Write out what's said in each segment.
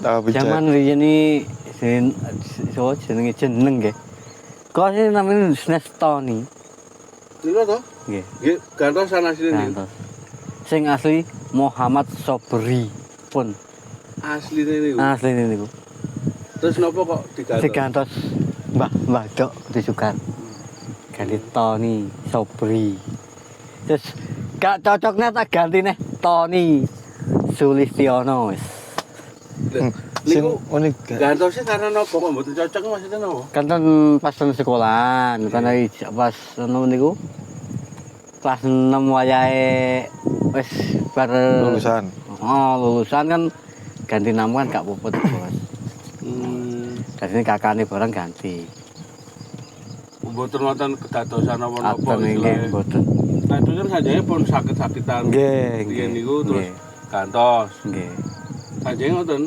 Zaman riyen iki jeneng nggih. Kok sing namanya Snestoni. Lho to? Nggih. Nggih, gantos asline niku. Gantos. Sing asli Muhammad Sobri pun Asline niku. asline niku. Terus napa kok digantos? Digantos Mbah Dok disukar. Ganti Tony Sobri. Terus gak cocoknya tak ganti nih Tony Sulistiono wis. Niku unik. gantosnya karena napa kok mboten cocok maksudnya napa? Kan pas nang sekolahan, kan pas niku kelas 6 wayahe wis bar Lulusan. Oh, lulusan kan ganti nama kan gak puput, Bos. Jadi kakaknya barang ganti. Mboten wonten kedatosan napa-napa. Aten nggih mboten. Nah, itu kan sajane pun sakit-sakitan. Nggih. Riyen niku terus gantos. Nggih. Sajane ngoten.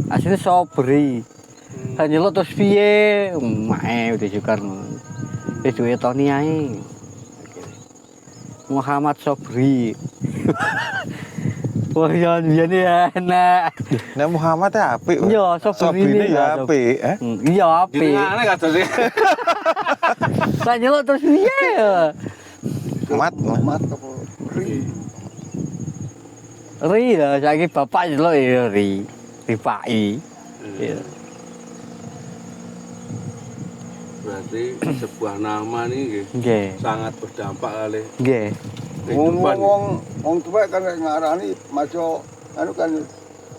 Asline Sobri. Kan nyeluk terus piye? Mae udah sukar ngono. Wis duwe Tony ae. Muhammad Sobri. Wah, ya enak. Nek Muhammad ya apik. Iya, Sobri ini ya apik, Iya, apik. Jenengane kadose. Kan nyeluk terus piye? Mat apa? Ri lah, saiki bapak nyeluk ya Ri. Rifai. Iya. Berarti sebuah nama nih Nggih. sangat berdampak kali. Nggih. Wong tuwek kan ngarani maca anu kan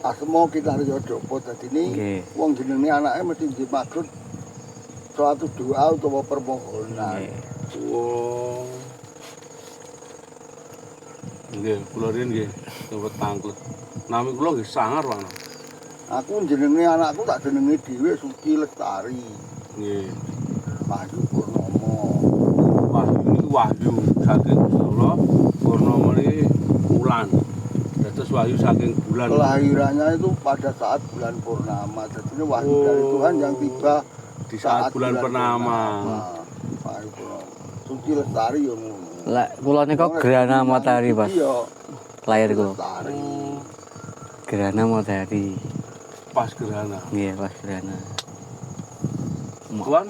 asma kita yo jopo dadine Nggih. wong jenenge anake mesti dimaksud suatu doa utawa permohonan. Nggih. Wow. Nggih, kula riyen nggih sempat tangklet. Nami kula nggih sangar wana. Aku jenenge anakku tak jenenge dhewe Suci Lestari. Nggih. Wahyu Purnomo. Wahyu niku wahyu saking Allah, Purnomo niki bulan. Terus wahyu saking bulan. Kelahirannya itu pada saat bulan purnama. Jadi wahyu dari Tuhan yang tiba Di saat bulan purnama. Wahyu Purnomo. Suci Lestari yo ngono. Lah kula nika gerhana matahari, Mas. Iya. Lahir kula. Lestari. Gerhana matahari. Pas gerhana. Nggih, pas gerhana. Tuan,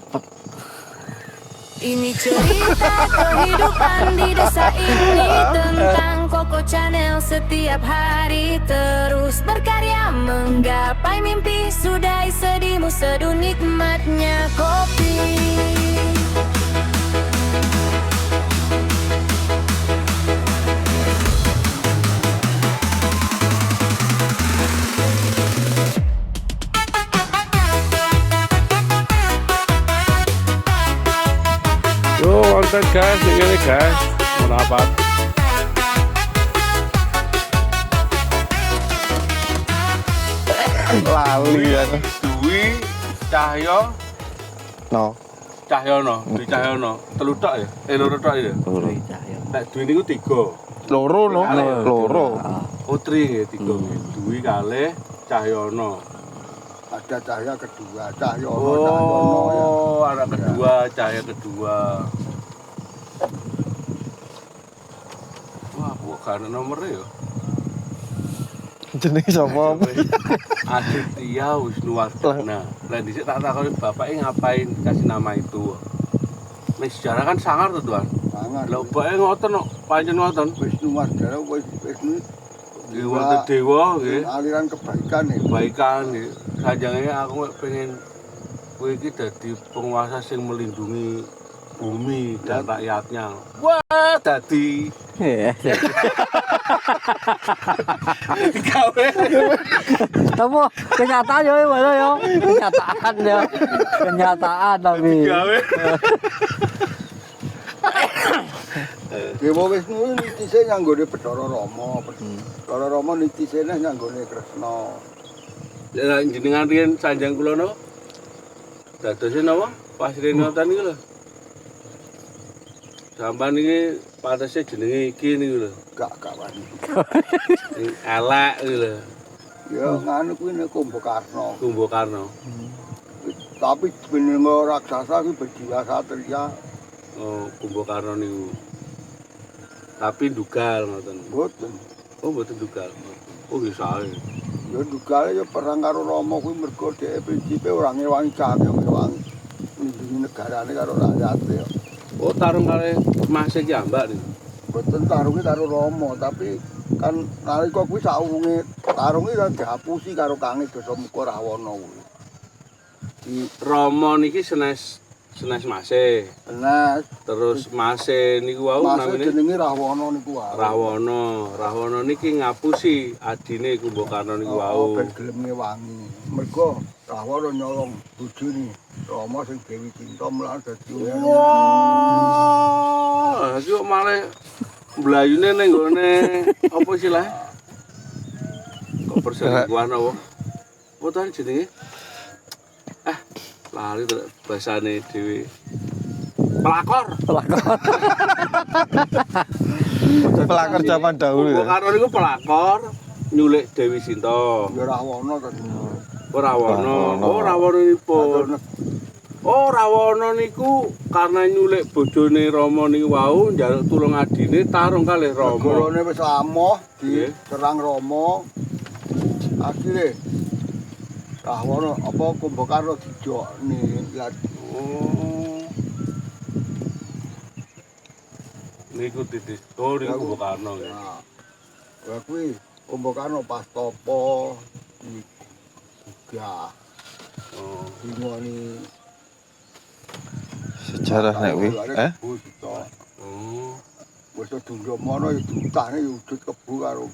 Ini cerita kehidupan di desa ini tentang Koko Channel setiap hari terus berkarya menggapai mimpi sudahi sedihmu seduh nikmatnya kopi. yo wonten guys, ini guys. Merapat. lali ya. Dwi Cahyo No. Cahyono, Dwi Cahyono. Telu tok ya? Loro tok ya? Loro cahya. Nek Dwi niku 3. Loro no. Loro. Putri nggih 3 nggih. Dwi kalih Cahyono. Ada cahaya kedua, Cahyono, Cahyono ya. Oh, anak kedua, Cahya kedua. Wah, bukan nomornya ya. Jenenge sapa? Aditya Wisnuwardana. Lah dhisik tak takoni bapake ngapain kasih nama itu. Nek sejarah kan sangar tuh, Tuan. Sangat. Lah bapake ngoten kok, pancen ngoten. Wisnuwardana Wisnu Nggih wonten dewa nggih. aliran kebaikan ya. Kebaikan nggih. Sanjange aku pengen kowe iki dadi penguasa sing melindungi bumi dan rakyatnya. Wah, dadi Iya. digawe. Tapi kenyataan yo mana yo? Kenyataan yo. Kenyataan tapi. Digawe. Dewa Wisnu nitise nyanggone Bathara Rama. Bathara Rama nitisene nyanggone Kresna. Ya jenengan riyen sanjang kula no. Dadose napa? Pas riyen ngoten iki lho. Sampan iki patese jenenge iki niku lho. Gak wani. Sing elek iki lho. Ya nganu kuwi nek Kumbakarna. Kumbakarna. Tapi jenenge raksasa kuwi berjiwa satria. Oh, Kumbakarna niku. Tapi dugal ngoten. Mboten. Oh, mboten dugal. Oh, nggih sae. Ya dugale ya perang karo Rama kuwi mergo dhek prinsipe ora ngewangi cake, ngewangi nglindungi negarane karo rakyate. Oh, tarung kali Mas iki ambak nih. Mboten tarunge karo Rama, tapi kan nalika kuwi saunge tarunge kan dihapusi karo Kange Dasamuka Rawana kuwi. Rama niki senes Mase. Nah, Terus Mase niku wau Mas namine jenenge Rahwana niku wae. Rahwana niki ngapusi adine Kumbakarna niku wau. Ben gelem ngewangi. Mergo Rahwana nyolong bojone Rama sing Dewi Cinta mlaku dadi Wah, iki kok malah mblayune ning gone apa istilah? Kok perselingkuhan apa? Apa ta jenenge? Lali to bahasane dhewe. Pelakor. Pelakor zaman dahulu ya. Kumbakarna niku pelakor nyulik Dewi Sinta. ya Rahwana tadi. Rawana. Oh, Rawana nipun. Oh, Rawana niku karena nyulik bojone Rama niku wau njaluk tulung adine tarung kalih Rama. Golone wis amoh Nggih. diserang Rama. Akhire Rahwana apa Kumbakarna dijokne. Lah Oh. Niku titis. Oh, niku Kumbakarna ya. nah, lah kuwi Kumbakarna pas topo juga Oh. ngoni Sejarah nek kuwi. Oh. wis Dundamono ya dutane ya wujud kebu karo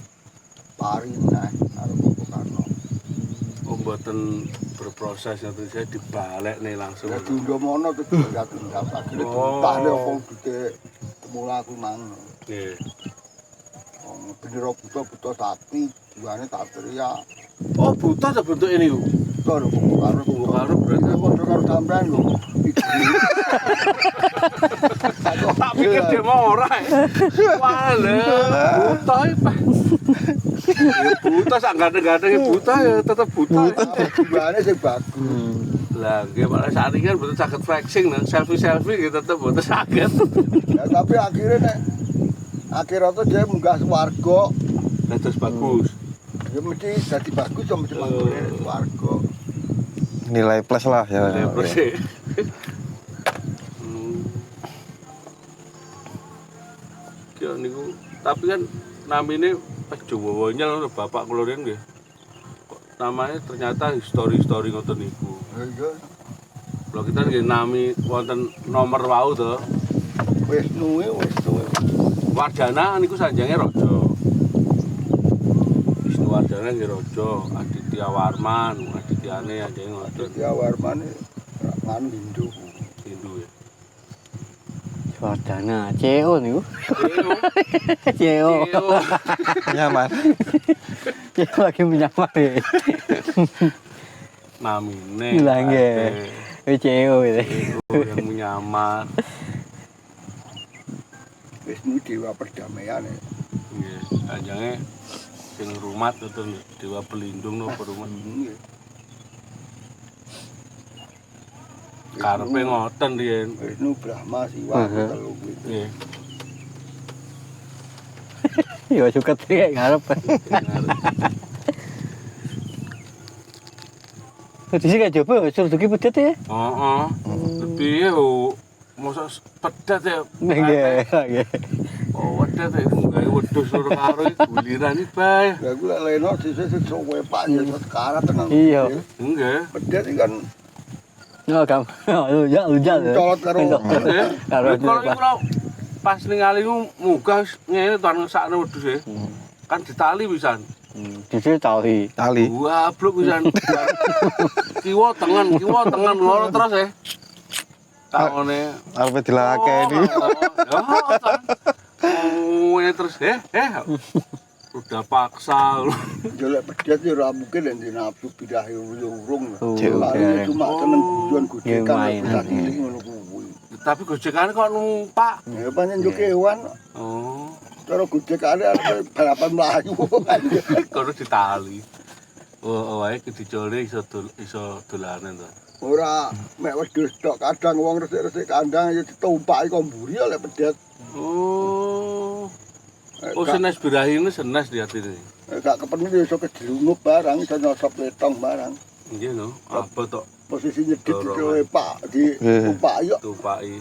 Parinah karo Kumbakarna. Oh, mboten berproses nanti saya dibalik nih langsung. Ya Dundamono itu juga tundap akhirnya dutane apa wujudnya temula aku mang. Nggih. Wong bendera buta sakti jiwane Satria. Oh, buta ta bentuk ini ku. Buta lho Kumbakarna. Kumbakarna berarti Ini padha karo sampean lho. tak pikir demo ora. Wah, lho, buta iki, Pak. Ya buta sak ganteng-gantenge buta ya tetep buta. Jiwane sing bagus. Lah, nggih malah saat ini kan mboten saged flexing nang selfie gitu tetep mboten saged. Ya tapi akhirnya tuh dia munggah swarga. Lah terus bagus. Ya mesti jadi bagus sama cuma swarga. Nilai plus lah ya. Ya persis. Ki niku tapi kan namine Jawa Wanyel bapak kula riyen nggih. Kok namanya ternyata histori-histori ngoten niku. Ya Kalau kita nggih nami wonten nomor wau to. Wisnu. Wardana niku sanjange raja. Wisnu Wardana nggih raja, Aditya Warman, Adityane sanjange ngoten. Ya Warman nganu Hindu. Hindu ya. Wardana, CEO niku. CEO. CEO. Nyaman. CEO lagi menyamar ya. Namine. Lah nggih. CEO itu. Yang menyamar. Wisnu dewa perdamaian ya. Nggih, sanjange sing rumat ngoten dewa pelindung napa rumat. Karepe ngoten riyen. Wisnu Brahma Siwa telu kuwi. Nggih. Ya suket kayak ngarep. Tadi sih kayak coba suruh tuki pedet ya. Heeh. Piye oh mosok pedet ya. Nggih, nggih. Oh, wedet ya gawe wedhus loro karo guliran iki bae. Ya ku lek leno sisih suwe Pak ya sekarang tenang. Iya. Nggih. Pedet iki kan Oh, kamu. Lujat. colot karo. Nggih. Karo Kalau iku pas ningali munggah ngene tuan ngesakne wedhus e. Kan ditali pisan. Dise tali. Tali. Wah, bluk pisan. Kiwa tengen ngono terus ya. Taone Arepe dilakeni. Oh, ini terus udah paksa. Jelek pedet ya ora mungkin nek nafsu bidah urung. Oke. Cuma seneng guyon gojekan main. tadi ngono kuwi. Tapi gojekane kok numpak. Ya pancen yo kewan. Oh, Cara gojekane arep balapan mlayu. kono ditali. Oh, wae dicole iso dolanan to. Ora mek wedhus tok kadang wong resik-resik kandang ya ditumpaki kok mburi lek pedet. Oh. Oh senes birahi ini senes di hati ini. Gak kepenuh iso kejelungup barang, iso nyosop letong barang. Iya no, apa tok Posisi nyedit itu Dorongan. Pak di tupak yo. tupaki.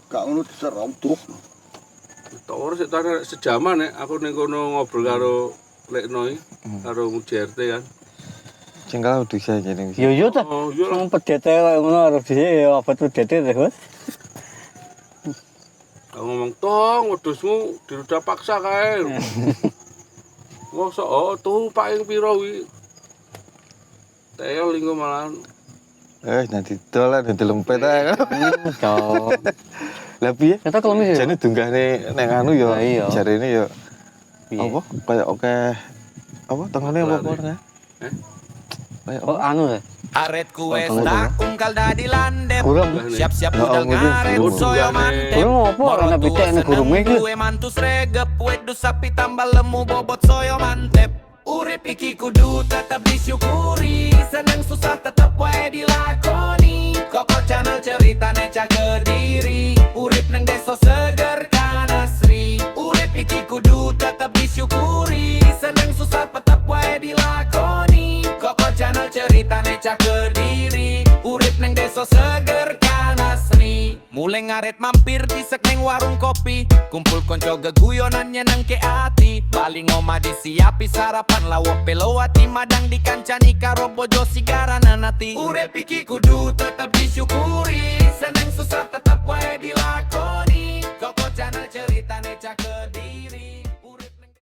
Gak ngono diserong-truk. Tok ora sik tarik sejaman nek aku ning kono ngobrol karo Lekno iki, karo JRT kan. Cengkal bisa jadi. Yo yo ta. Oh iya lah. Wong pedete koyo ngono arep dhisik ya apa pedete terus. Aku ngomong tong wedhusmu dirudak paksa kae. Mosok oh tupake piro kuwi? Tel linggo malahan. Nanti dolan nanti lempet ae. Kau. Lah piye? Kata kalau misalnya Jane dunggahne ning anu ya. Lah iya. Jarene ya piye? apa kayak oke apa tengene apa apa Eh? kayak Oh anu ya. Aret kues Tunggu, tak ungkal dadi landep. Gurung. Siap-siap Ya, budal mungkin ngaret gurung. soyo mantep. Gurung apa? Ana becek ning gurume iki. Duwe mantu sregep wedus sapi tambah lemu bobot soyo mantep. Urip iki kudu tetep disyukuri, seneng susah tetep wae dilakoni. Koko channel ceritane cah Kediri, urip neng deso seger kan asri. Urip iki kudu tetep disyukuri, seneng susah tetep wae dilakoni. Koko channel ceritane cah Kediri, urip neng deso seger kan asri. Mulai ngaret mampir di sekeng warung kopi, kumpul konco geguyonan nyeneng ke ati. Bali ngoma disiapi sarapan lawak pelowati, madang dikancani karo bojo sigara nanati. Urip iki kudu tetep disyukuri, seneng susah tetep